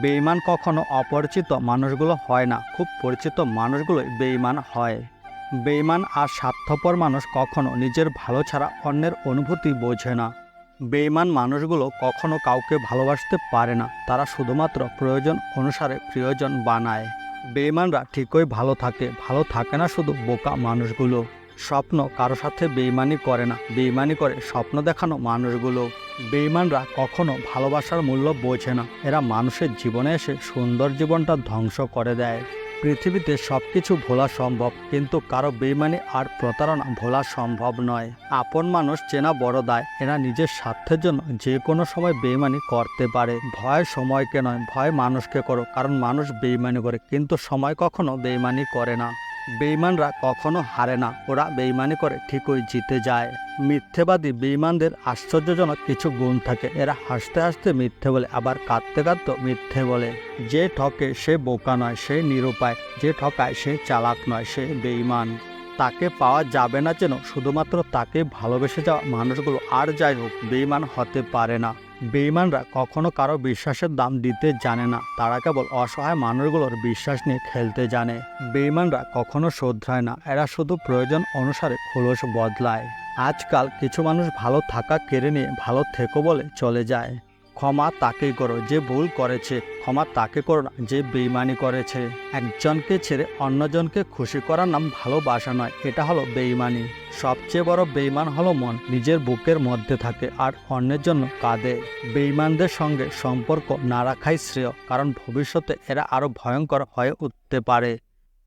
বেঈমান কখনো অপরিচিত মানুষগুলো হয় না, খুব পরিচিত মানুষগুলোই বেঈমান হয়। বেঈমান আর স্বার্থপর মানুষ কখনো নিজের ভালো ছাড়া অন্যের অনুভূতি বোঝে না। বেঈমান মানুষগুলো কখনো কাউকে ভালোবাসতে পারে না, তারা শুধুমাত্র প্রয়োজন অনুসারে প্রিয়জন বানায়। বেঈমানরা ঠিকই ভালো থাকে না শুধু বোকা মানুষগুলো। স্বপ্ন কারো সাথে বেঈমানি করে না, বেঈমানি করে স্বপ্ন দেখানো মানুষগুলো। বেঈমানরা কখনো ভালোবাসার মূল্য বোঝে না, এরা মানুষের জীবনে এসে সুন্দর জীবনটা ধ্বংস করে দেয়। পৃথিবীতে সবকিছু ভোলা সম্ভব, কিন্তু কারো বেঈমানি আর প্রতারণা ভোলা সম্ভব নয়। আপন মানুষ চেনা বড় দায়, এরা নিজের স্বার্থের জন্য যে কোনো সময় বেঈমানি করতে পারে। ভয় সময়কে নয়, ভয় মানুষকে করো, কারণ মানুষ বেঈমানি করে কিন্তু সময় কখনো বেঈমানি করে না। বেঈমানরা কখনো হারে না, ওরা বেঈমানি করে ঠিকই জিতে যায়। মিথ্যেবাদী বেঈমানদের আশ্চর্যজনক কিছু গুণ থাকে, এরা হাসতে হাসতে মিথ্যে বলে, আবার কাঁদতে কাঁদতে মিথ্যে বলে। যে ঠকে সে বোকা নয়, সে নিরুপায়। যে ঠকায় সে চালাক নয়, সে বেঈমান। তাকে পাওয়া যাবে না যেন, শুধুমাত্র তাকে ভালোবেসে যাওয়া মানুষগুলো আর যাই হোক বেঈমান হতে পারে না। বেঈমানরা কখনো কারো বিশ্বাসের দাম দিতে জানে না, তারা কেবল অসহায় মানুষগুলোর বিশ্বাস নিয়ে খেলতে জানে। বেঈমানরা কখনো শোধরায় না, এরা শুধু প্রয়োজন অনুসারে খোলস বদলায়। আজকাল কিছু মানুষ ভালো থাকা কেড়ে নিয়ে ভালো থেকো বলে চলে যায়। ক্ষমা তাকেই করো যে ভুল করেছে, ক্ষমা তাকে করো না যে বেঈমানি করেছে। একজনকে ছেড়ে অন্যজনকে খুশি করার নাম ভালোবাসা নয়, এটা হলো বেঈমানি। সবচেয়ে বড় বেঈমান হলো মন, নিজের বুকের মধ্যে থাকে আর অন্যের জন্য কাঁদে। বেঈমানদের সঙ্গে সম্পর্ক না রাখাই শ্রেয়, কারণ ভবিষ্যতে এরা আরো ভয়ঙ্কর হয়ে উঠতে পারে।